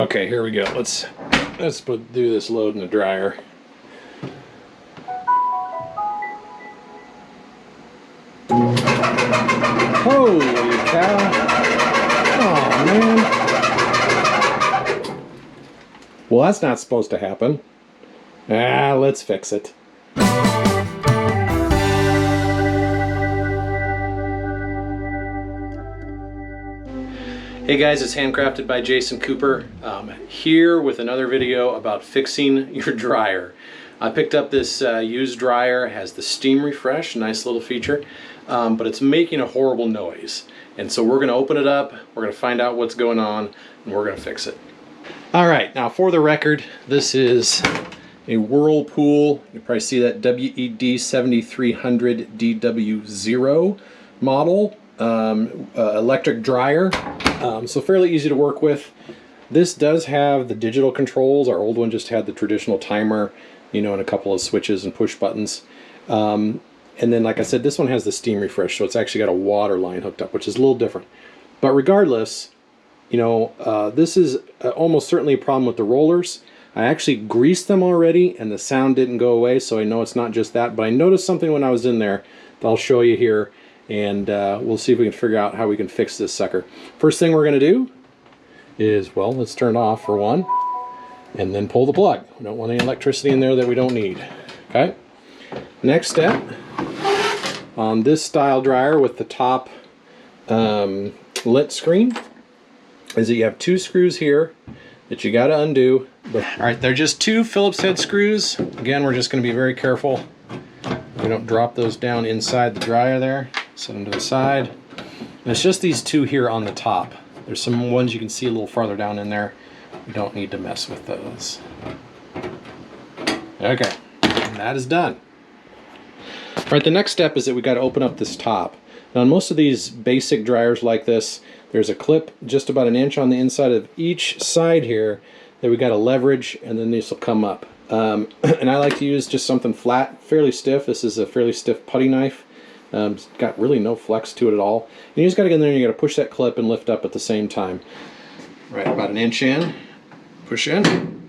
Okay, here we go. Let's do this load in the dryer. Holy cow! Oh man! Well, that's not supposed to happen. Let's fix it. Hey guys, it's Handcrafted by Jason Cooper, here with another video about fixing your dryer. I picked up this used dryer. It has the steam refresh, nice little feature, but it's making a horrible noise. And so we're going to open it up, we're going to find out what's going on, and we're going to fix it. Alright, now for the record, this is a Whirlpool, you probably see that WED7300DW0 model. Electric dryer, so fairly easy to work with. This does have the digital controls. Our old one just had the traditional timer, you know, and a couple of switches and push buttons. And then, like I said, this one has the steam refresh, so it's actually got a water line hooked up, which is a little different. But regardless, you know, this is almost certainly a problem with the rollers. I actually greased them already, and the sound didn't go away, so I know it's not just that. But I noticed something when I was in there that I'll show you here. And we'll see if we can figure out how we can fix this sucker. First thing we're going to do is, well, let's turn it off for one, and then pull the plug. We don't want any electricity in there that we don't need. Okay. Next step on this style dryer with the top lit screen is that you have two screws here that you got to undo. All right, they're just two Phillips head screws. Again, we're just going to be very careful we don't drop those down inside the dryer there. Set them to the side. And it's just these two here on the top. There's some ones you can see a little farther down in there. We don't need to mess with those. Okay, and that is done. All right, the next step is that we got to open up this top. Now, on most of these basic dryers like this, there's a clip just about an inch on the inside of each side here that we got to leverage, and then this will come up. And I like to use just something flat, fairly stiff. This is a fairly stiff putty knife. It's got really no flex to it at all. And you just got to get in there and you got to push that clip and lift up at the same time. Right about an inch in, push in,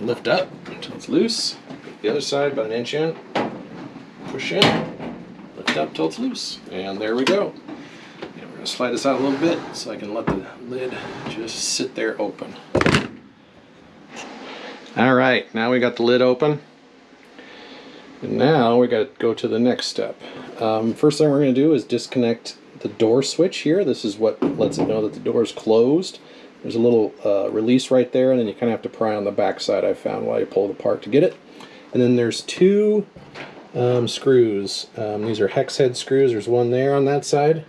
lift up until it's loose. The other side about an inch in, push in, lift up till it's loose. And there we go. And we're going to slide this out a little bit so I can let the lid just sit there open. Alright, now we got the lid open. And now we got to go to the next step. First thing we're going to do is disconnect the door switch here. This is what lets it know that the door is closed. There's a little release right there, and then you kind of have to pry on the back side, I found, while you pull it apart to get it. And then there's two screws. These are hex head screws. There's one there on that side.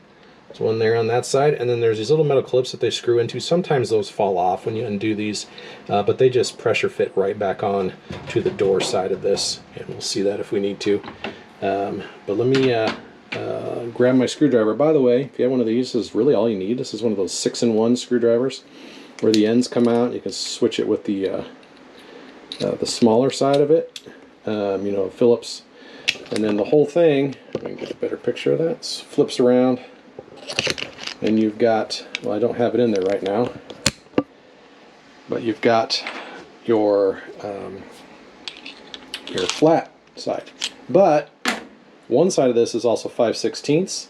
There's one there on that side, and then there's these little metal clips that they screw into. Sometimes those fall off when you undo these, but they just pressure fit right back on to the door side of this, and we'll see that if we need to. But let me grab my screwdriver. By the way, if you have one of these, this is really all you need. This is one of those 6-in-1 screwdrivers where the ends come out. You can switch it with the smaller side of it, you know, Phillips, and then the whole thing, let me get a better picture of that, flips around. And you've got, well, I don't have it in there right now, but you've got your flat side. But one side of this is also 5/16,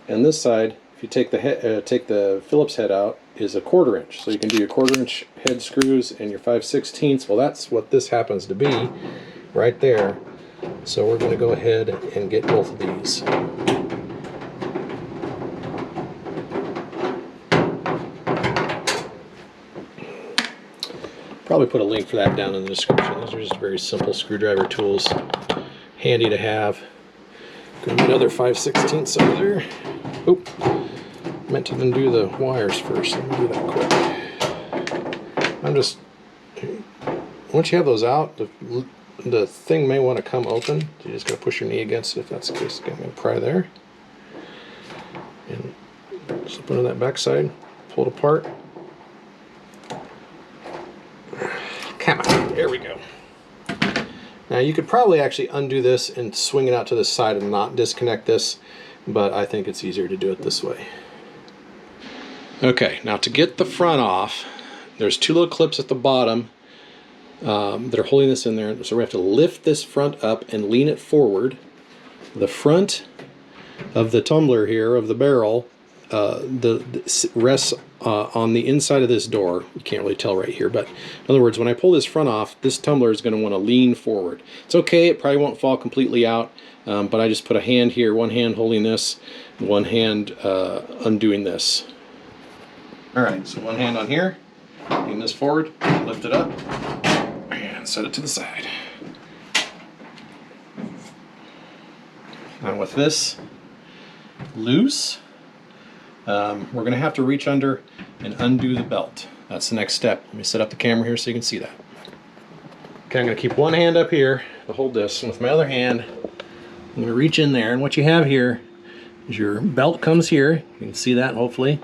and this side, if you take the Phillips head out, is a 1/4 inch. So you can do your 1/4 inch head screws and your 5/16. Well, that's what this happens to be right there. So we're going to go ahead and get both of these. Probably put a link for that down in the description. Those are just very simple screwdriver tools, handy to have. Grab another 5/16 over there. Oop, meant to undo the wires first. Let me do that quick. I'm just, once you have those out, the thing may want to come open. You just got to push your knee against it if that's the case. Okay, I'm going to pry there. And slip under that backside, pull it apart. Come on, there we go. Now you could probably actually undo this and swing it out to the side and not disconnect this, but I think it's easier to do it this way. Okay, now to get the front off, there's two little clips at the bottom that are holding this in there. So we have to lift this front up and lean it forward. The front of the tumbler here, of the barrel, rests on the inside of this door. You can't really tell right here, but in other words, when I pull this front off, this tumbler is going to want to lean forward. It's okay, it probably won't fall completely out, but I just put a hand here, one hand holding this, one hand undoing this. Alright, so one hand on here, lean this forward, lift it up, and set it to the side. Now with this loose, we're going to have to reach under and undo the belt. That's the next step. Let me set up the camera here so you can see that. Okay, I'm going to keep one hand up here to hold this, and with my other hand, I'm going to reach in there, and what you have here is your belt comes here. You can see that, hopefully.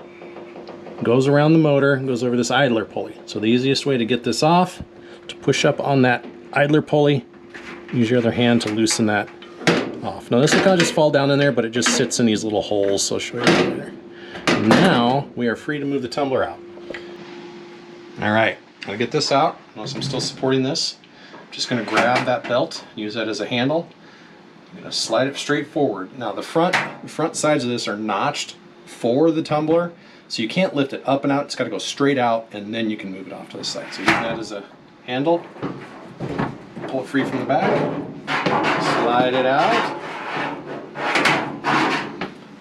Goes around the motor and goes over this idler pulley. So the easiest way to get this off, to push up on that idler pulley, use your other hand to loosen that off. Now this will kind of just fall down in there, but it just sits in these little holes, so I'll show you later. Now we are free to move the tumbler out. Alright, I'm going to get this out. Notice I'm still supporting this. I'm just going to grab that belt, use that as a handle. I'm going to slide it straight forward. Now the front sides of this are notched for the tumbler, so you can't lift it up and out. It's got to go straight out, and then you can move it off to the side. So use that as a handle. Pull it free from the back. Slide it out.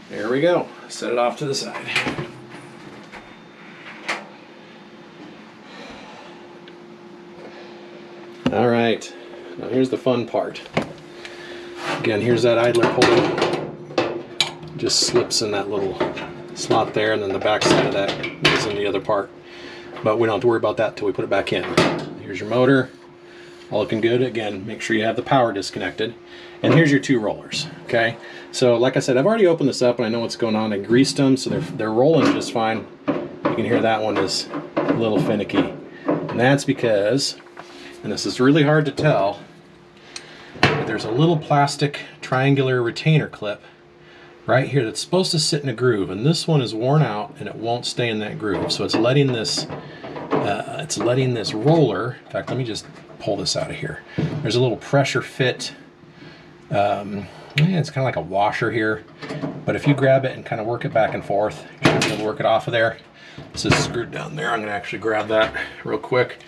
There we go. Set it off to the side. All right, now here's the fun part. Again, here's that idler pulley. Just slips in that little slot there, and then the back side of that is in the other part. But we don't have to worry about that until we put it back in. Here's your motor. All looking good. Again, make sure you have the power disconnected. And here's your two rollers, okay? So like I said, I've already opened this up and I know what's going on. I greased them, so they're rolling just fine. You can hear that one is a little finicky. And that's because, and this is really hard to tell, but there's a little plastic triangular retainer clip right here that's supposed to sit in a groove, and this one is worn out and it won't stay in that groove. So it's letting this roller, in fact, let me just pull this out of here. There's a little pressure fit, it's kind of like a washer here, but if you grab it and kind of work it back and forth, you should be able to work it off of there. This is screwed down there. I'm going to actually grab that real quick.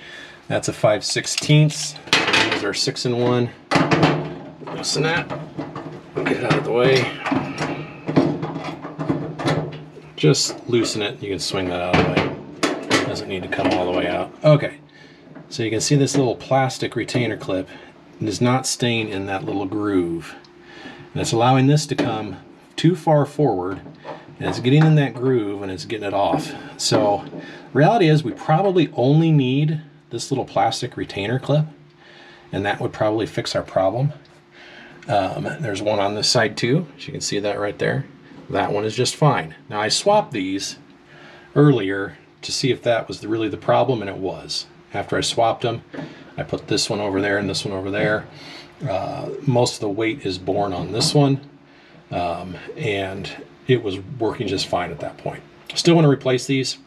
That's a 5/16. These are 6-in-1. Loosen that. Get it out of the way. Just loosen it. You can swing that out of the way. Doesn't need to come all the way out. Okay. So you can see this little plastic retainer clip is not staying in that little groove. And it's allowing this to come too far forward, and it's getting in that groove and it's getting it off. So reality is we probably only need this little plastic retainer clip, and that would probably fix our problem. There's one on this side too, as you can see that right there. That one is just fine. Now I swapped these earlier to see if that was really the problem, and it was. After I swapped them, I put this one over there and this one over there. Most of the weight is borne on this one, and it was working just fine at that point. Still want to replace these.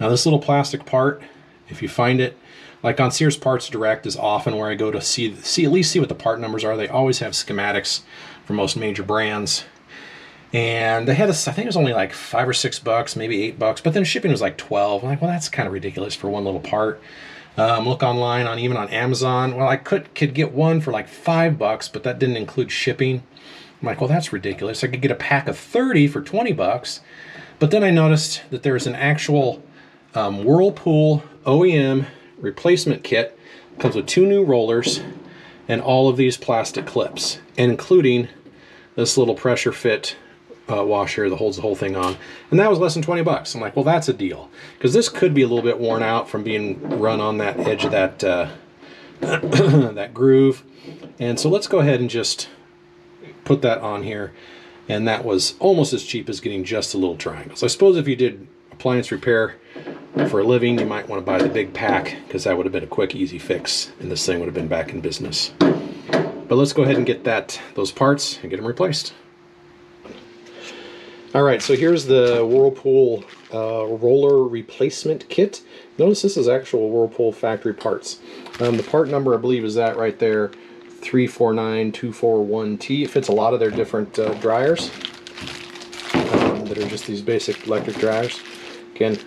Now this little plastic part, if you find it, like on Sears Parts Direct is often where I go to at least see what the part numbers are. They always have schematics for most major brands. And they had this, I think it was only like $5 or $6, maybe $8, but then shipping was like 12. I'm like, well, that's kind of ridiculous for one little part. Look online, even on Amazon. Well, I could get one for like $5, but that didn't include shipping. I'm like, well, that's ridiculous. I could get a pack of 30 for $20. But then I noticed that there's an actual Whirlpool OEM replacement kit. It comes with 2 new rollers and all of these plastic clips, including this little pressure fit washer that holds the whole thing on, and that was less than $20. I'm like, well, that's a deal, because this could be a little bit worn out from being run on that edge of that that groove. And so let's go ahead and just put that on here, and that was almost as cheap as getting just a little triangle. So I suppose if you did appliance repair for a living, you might want to buy the big pack, because that would have been a quick, easy fix, and this thing would have been back in business. But let's go ahead and get those parts and get them replaced. All right, so here's the Whirlpool roller replacement kit. Notice this is actual Whirlpool factory parts. The part number I believe is that right there, 349241T. It fits a lot of their different dryers that are just these basic electric dryers. Again,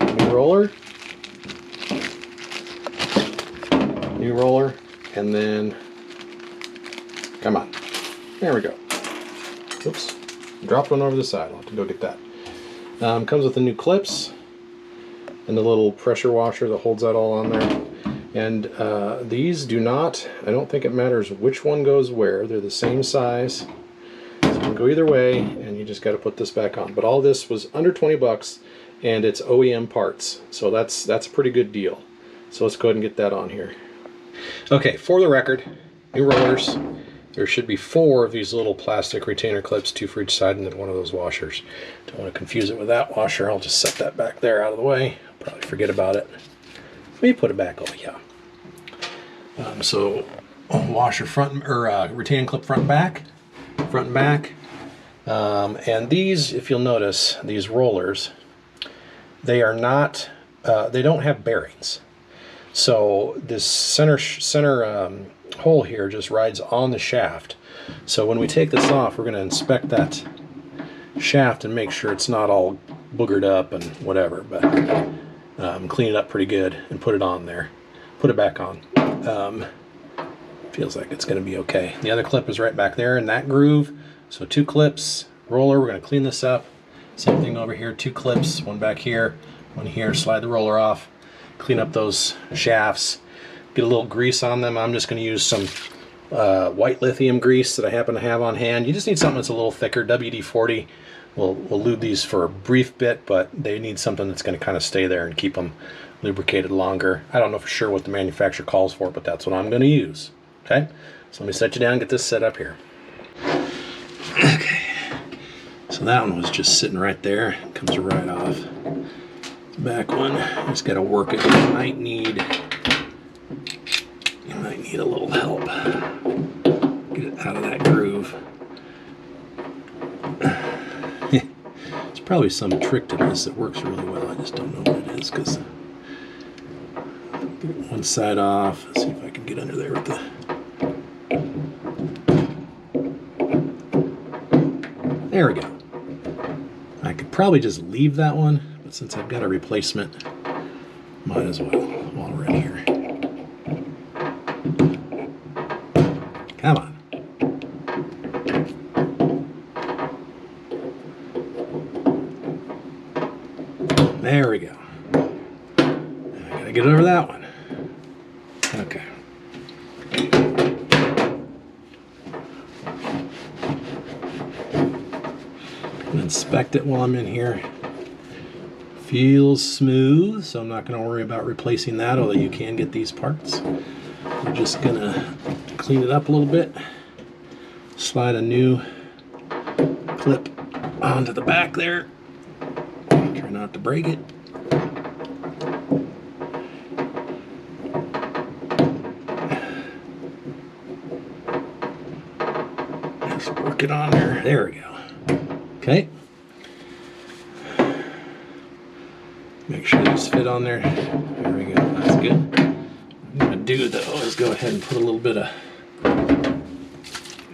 new roller, and then, come on, there we go. Oops, dropped one over the side. I'll have to go get that. Comes with the new clips and the little pressure washer that holds that all on there. And these do not, I don't think it matters which one goes where. They're the same size. So you can go either way, and you just got to put this back on. But all this was under 20 bucks, and it's OEM parts. So that's a pretty good deal. So let's go ahead and get that on here. Okay, for the record, new rollers. There should be 4 of these little plastic retainer clips, 2 for each side, and then one of those washers. Don't want to confuse it with that washer. I'll just set that back there out of the way. I'll probably forget about it. Maybe put it back. Oh yeah. So washer front, or retaining clip front and back, and these, if you'll notice, these rollers, they are not, they don't have bearings. So this center hole here just rides on the shaft. So when we take this off, we're going to inspect that shaft and make sure it's not all boogered up and whatever, but clean it up pretty good and put it on there. Put it back on. Feels like it's going to be okay. The other clip is right back there in that groove. So 2 clips, roller, we're going to clean this up. Same thing over here, 2 clips, one back here, one here, slide the roller off, clean up those shafts, get a little grease on them. I'm just going to use some white lithium grease that I happen to have on hand. You just need something that's a little thicker. WD-40 will lube these for a brief bit, but they need something that's going to kind of stay there and keep them lubricated longer. I don't know for sure what the manufacturer calls for, but that's what I'm going to use. Okay, so let me set you down and get this set up here. Okay, so that one was just sitting right there. It comes right off. The back one, you just got to work it. You might need a little help. Get it out of that groove. There's probably some trick to this that works really well. I just don't know what it is, because get one side off. Let's see if I can get under there with the. There we go. I could probably just leave that one, but since I've got a replacement, might as well while we're in here. Come on. There we go. I gotta get over that one. Okay. Inspect it while I'm in here. Feels smooth, so I'm not going to worry about replacing that, although you can get these parts. I'm just going to clean it up a little bit. Slide a new clip onto the back there. Try not to break it. Just work it on there. There we go. Okay. Make sure these fit on there. There we go. That's good. What I'm going to do though is go ahead and put a little bit of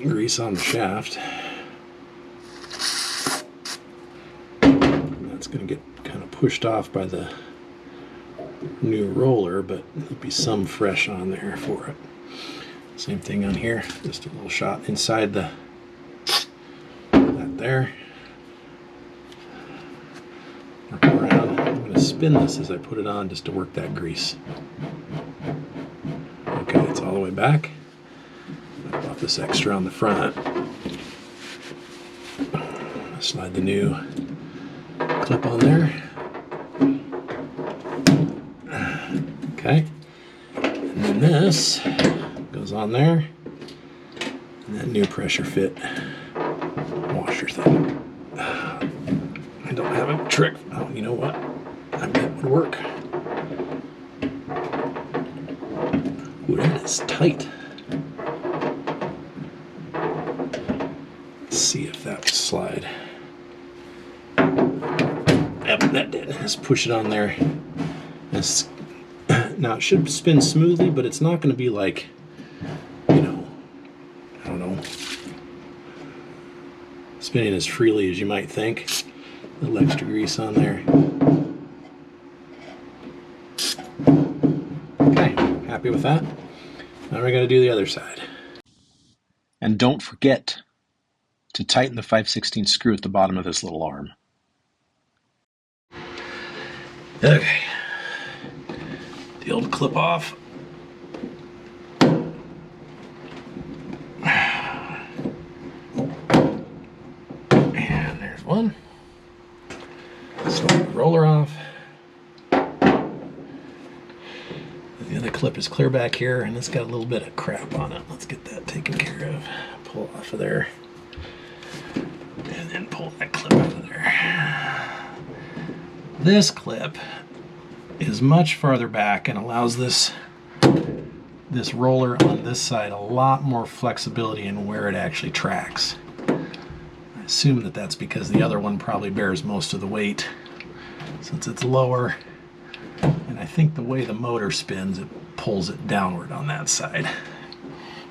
grease on the shaft. That's going to get kind of pushed off by the new roller, but there'll be some fresh on there for it. Same thing on here. Just a little shot inside that there. Work around. I'm going to spin this as I put it on just to work that grease. Okay, it's all the way back. Wipe off this extra on the front. Slide the new clip on there. Okay. And then this goes on there. And that new pressure fit washer thing. I don't have a trick. Oh, you know what? I bet it would work. Ooh, that is tight. Let's see if that will slide. Yep. That did. Just push it on there. Now it should spin smoothly, but it's not going to be like, you know, I don't know, spinning as freely as you might think. A little extra grease on there. Okay, happy with that. Now we're going to do the other side. And don't forget to tighten the 5/16 screw at the bottom of this little arm. Okay. The old clip off. And there's one. Slide the roller off. The other clip is clear back here, and it's got a little bit of crap on it. Let's get that taken care of. Pull it off of there. And then pull that clip out of there. This clip is much farther back and allows this roller on this side a lot more flexibility in where it actually tracks. I assume that that's because the other one probably bears most of the weight since it's lower, and I think the way the motor spins, it pulls it downward on that side.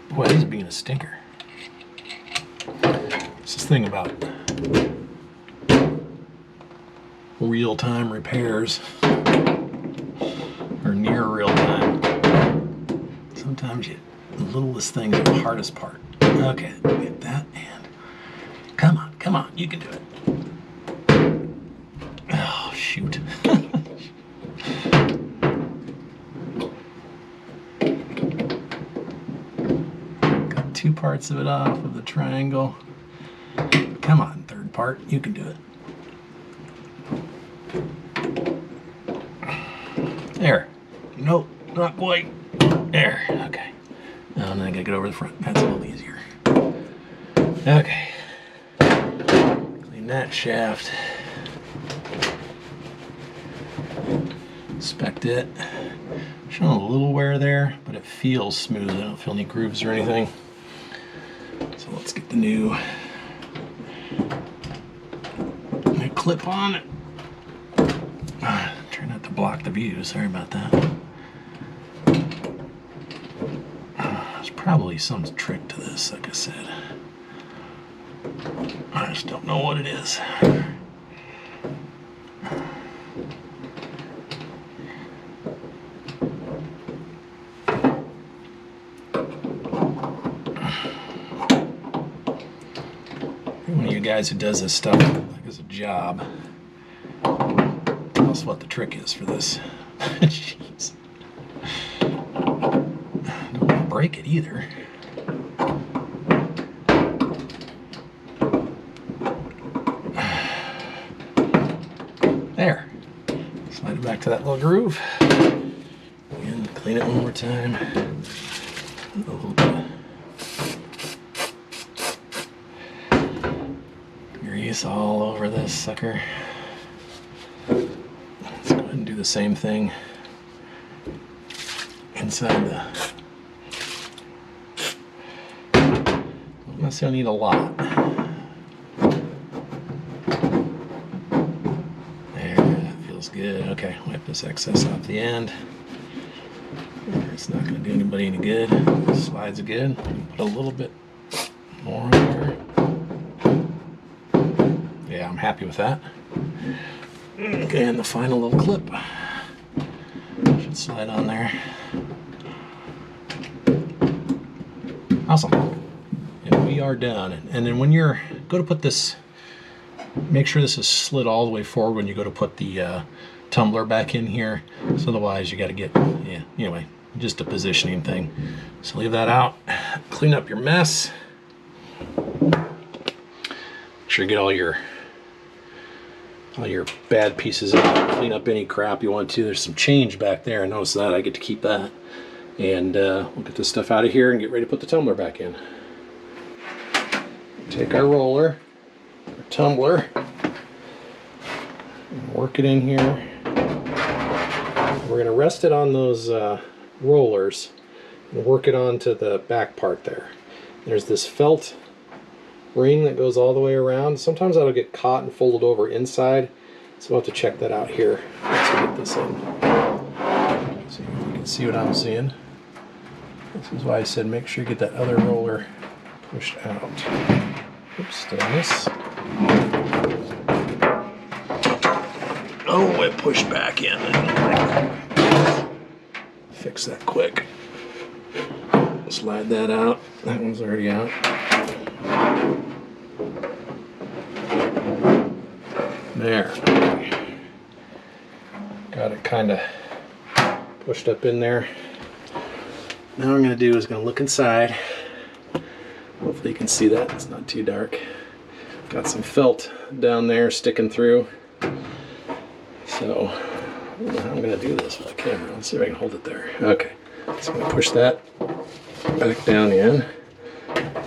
Boy, he's being a stinker. It's this thing about real-time repairs, or near real-time. Sometimes the littlest things are the hardest part. Okay, get that, and come on, you can do it. Oh, shoot. Got 2 parts of it off of the triangle. Come on, third part, you can do it. There. Nope, not quite. There. Okay. Now I gotta get over the front. That's a little easier. Okay. Clean that shaft. Inspect it. Showing a little wear there, but it feels smooth. I don't feel any grooves or anything. So let's get the new clip on it. Try not to block the view. Sorry about that. There's probably some trick to this, like I said. I just don't know what it is. One of you guys who does this stuff like as a job, tell us what the trick is for this. Jeez. Don't want to break it either. There. Slide it back to that little groove. And clean it one more time. A little bit of grease all over this sucker. Let's go ahead and do the same thing inside the... Don't necessarily need a lot. There, that feels good. Okay, wipe this excess off the end. It's not going to do anybody any good. Slides are good. Put a little bit more on there. Yeah, I'm happy with that. Okay, and the final little clip should slide on there. Awesome. And we are done. And then when you're go to put this, make sure this is slid all the way forward when you go to put the tumbler back in here. So otherwise you got to get, yeah, anyway, just a positioning thing. So leave that out. Clean up your mess. Make sure you get all your bad pieces out. Clean up any crap you want to. There's some change back there. I noticed that. I get to keep that. And we'll get this stuff out of here and get ready to put the tumbler back in. Take our roller, our tumbler, and work it in here. We're going to rest it on those rollers and work it onto the back part there. There's this felt ring that goes all the way around. Sometimes that'll get caught and folded over inside, So we'll have to check that out here once we get this in. See if you can see what I'm seeing. This is why I said make sure you get that other roller pushed out. Oops, did I miss? Oh, it pushed back in. Fix that quick. Slide that out. That one's already out. There. Got it kind of pushed up in there. Now what I'm going to do is going to look inside. Hopefully you can see that. It's not too dark. Got some felt down there sticking through. So I don't know how I'm going to do this with the camera. Let's see if I can hold it there. Okay. So I'm going to push that back down in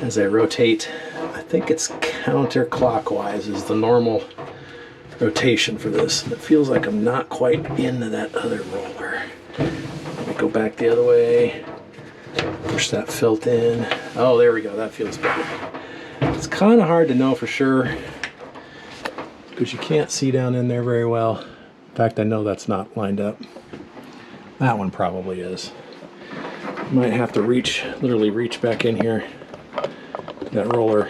as I rotate. I think it's counterclockwise is the normal rotation for this. It feels like I'm not quite into that other roller. Let me go back the other way. Push that felt in. Oh, there we go. That feels better. It's kind of hard to know for sure because you can't see down in there very well. In fact, I know that's not lined up. That one probably is. Might have to literally reach back in here. That roller.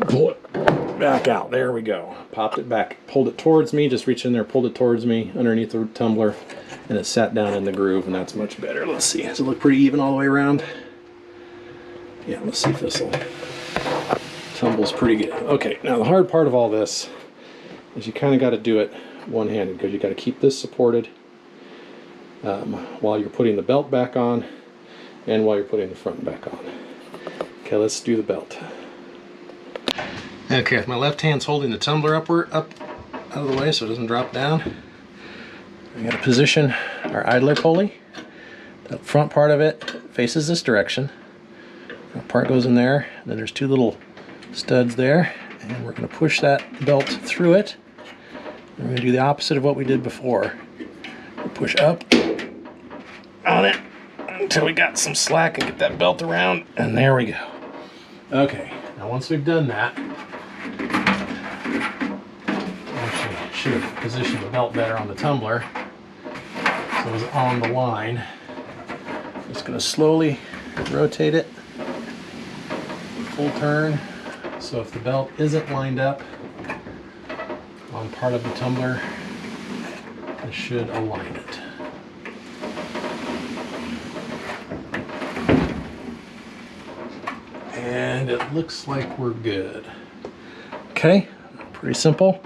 Pull it back out. There we go. Popped it back. Pulled it towards me. Just reached in there, pulled it towards me underneath the tumbler. And it sat down in the groove, and that's much better. Let's see. Does it look pretty even all the way around? Yeah, let's see if this will tumbles pretty good. Okay, now the hard part of all this is you kind of got to do it one-handed because you got to keep this supported while you're putting the belt back on and while you're putting the front back on. Okay, let's do the belt. Okay, with my left hand's holding the tumbler up out of the way so it doesn't drop down. We got to position our idler pulley. The front part of it faces this direction. That part goes in there. Then there's two little studs there, and we're going to push that belt through it. We're going to do the opposite of what we did before. We push up on it until we got some slack and get that belt around, and there we go. Okay, now once we've done that, actually should have positioned the belt better on the tumbler so it was on the line. Just going to slowly rotate it, full turn, so if the belt isn't lined up on part of the tumbler, I should align it. And it looks like we're good. Okay, pretty simple.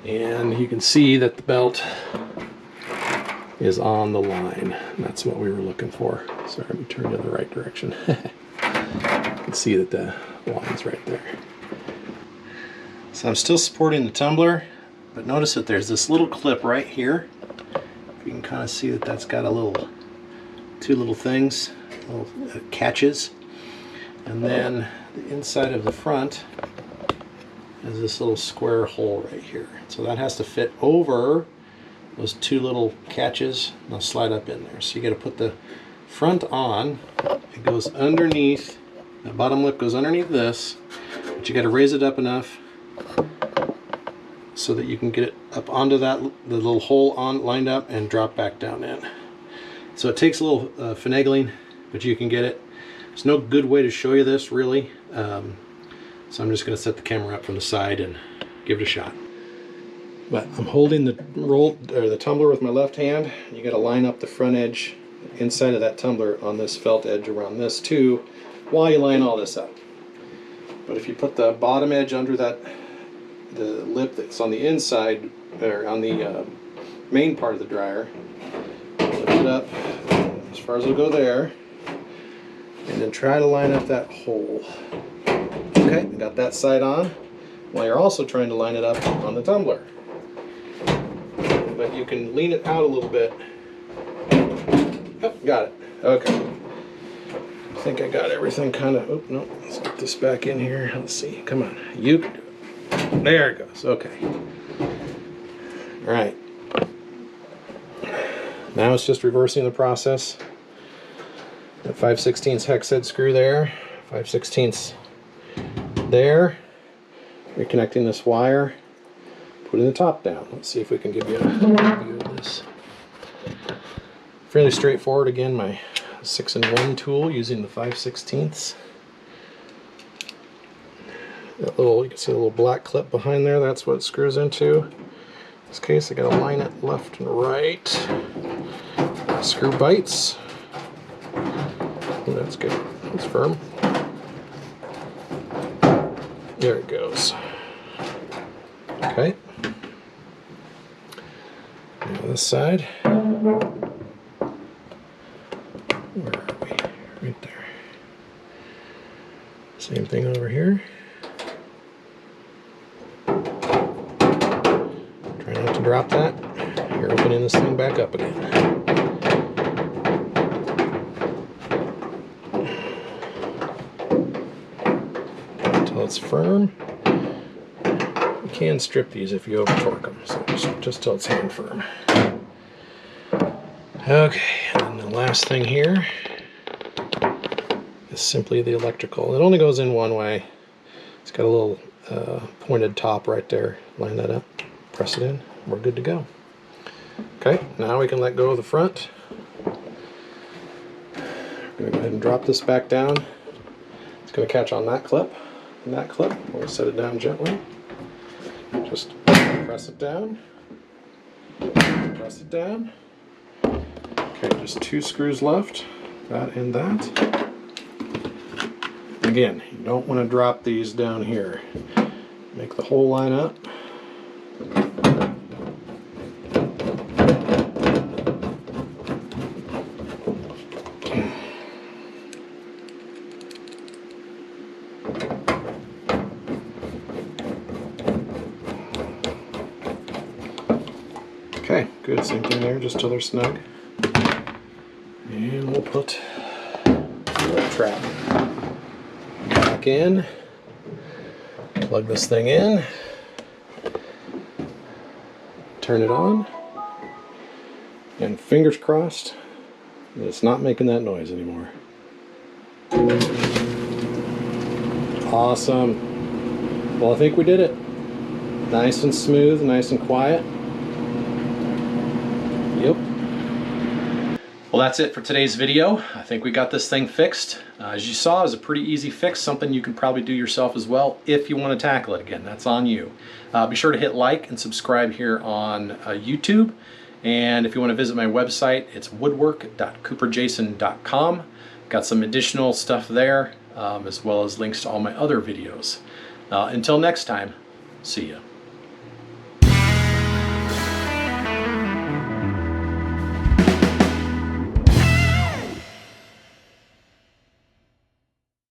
And you can see that the belt is on the line. That's what we were looking for. Sorry, let me turn in the right direction. You can see that the line's right there. So I'm still supporting the tumbler, but notice that there's this little clip right here. You can kind of see that that's got two little things, little catches. And then the inside of the front is this little square hole right here. So that has to fit over those two little catches. They'll slide up in there. So you got to put the front on. It goes underneath, the bottom lip goes underneath this, but you got to raise it up enough so that you can get it up onto the little hole lined up and drop back down in. So it takes a little finagling, but you can get it. There's no good way to show you this really, so I'm just going to set the camera up from the side and give it a shot. But I'm holding the tumbler with my left hand. You got to line up the front edge inside of that tumbler on this felt edge around this too, while you line all this up. But if you put the bottom edge under the lip that's on the inside, or on the main part of the dryer, lift it up as far as it'll go there, and then try to line up that hole. Okay, got that side on, while you're also trying to line it up on the tumbler. But you can lean it out a little bit. Oh, got it. Okay. I think I got everything kind of. Oh, no. Let's get this back in here. Let's see. Come on. You can do it. There it goes. Okay. All right. Now it's just reversing the process. That 5/16 hex head screw there. 5/16 there. Reconnecting this wire. putting the top down. Let's see if we can give you a view of this. Fairly straightforward. Again, my 6-in-1 tool using the 5/16. That little, you can see a little black clip behind there, that's what it screws into. In this case, I gotta line it left and right. Screw bites. Oh, that's good. It's firm. There it goes. Okay. Now this side. Where are we? Right there. Same thing over here. Try not to drop that. You're opening this thing back up again. Until it's firm. You can strip these if you over torque them, so just till it's hand firm. Okay, and the last thing here is simply the electrical. It only goes in one way. It's got a little pointed top right there. Line that up, press it in, we're good to go. Okay, now we can let go of the front. We're going to go ahead and drop this back down. It's going to catch on that clip and that clip. We'll set it down gently. Just press it down, press it down. Okay, just 2 screws left, that and that. Again, you don't want to drop these down here. Make the hole line up. Okay, good, same thing there, just till they're snug. And we'll put the trap back in, plug this thing in, turn it on, and fingers crossed that it's not making that noise anymore. Awesome. Well, I think we did it. Nice and smooth, nice and quiet. Yep. Well, that's it for today's video. I think we got this thing fixed. As you saw, it was a pretty easy fix, something you can probably do yourself as well if you want to tackle it. Again, that's on you. Be sure to hit like and subscribe here on YouTube. And if you want to visit my website, it's woodwork.cooperjason.com. Got some additional stuff there, as well as links to all my other videos. Until next time, see ya.